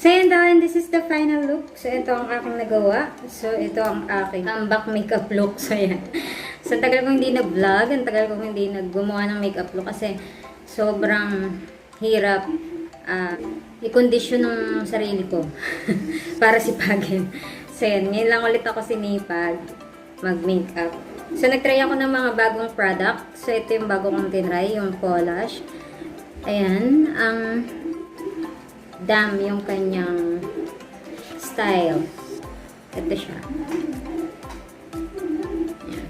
So yun daw, this is the final look. So ito ang aking nagawa. So ito ang aking comeback makeup look. So yan. So tagal kong hindi nag-vlog. Ang tagal kong hindi naggumawa ng makeup look kasi sobrang hirap i-condition ng sarili ko para sipagin. So yan, ngayon lang ulit ako sinipag mag-makeup. So nagtry ako ng mga bagong product. So ito yung bago kong tinry, yung polish. Ayan, ang dam yung kanyang style. Ito siya. Ayan.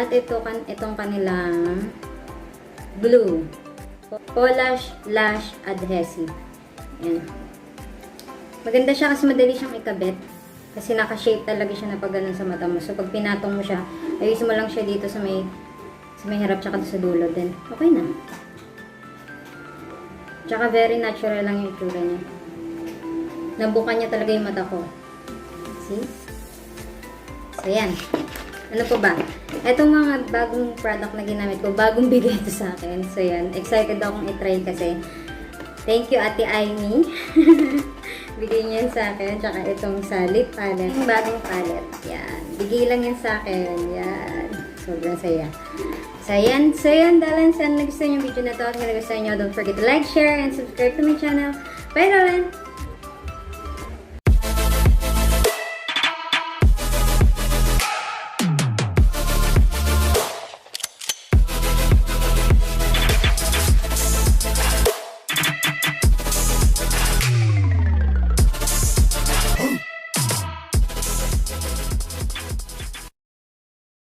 At itong kanilang glue. Polish Lash Adhesive. Ayan. Maganda siya kasi madali siyang ikabit. Kasi naka-shape talaga siya na pag ganun sa mata mo. So pag pinatong mo siya, ayusin mo lang siya dito sa may harap tsaka sa dulo din. Okay na. Tsaka very natural lang yung itsura niya. Nabukan niya talaga yung mata ko. See? So, yan. Ano po ba? Itong mga bagong product na ginamit ko, bagong bigay ito sa akin. So, yan. Excited akong itry kasi. Thank you, Ate Aimee. Bigay niya yan sa akin. Tsaka itong sa lip palette. Yung bagong palette. Yan. Bigay lang yan sa akin. Yan. Sobrang saya. So, yan, Dalan. Sana nagustuhan yung video na to. At kung nagustuhan nyo, don't forget to like, share, and subscribe to my channel. Bye, Dalan!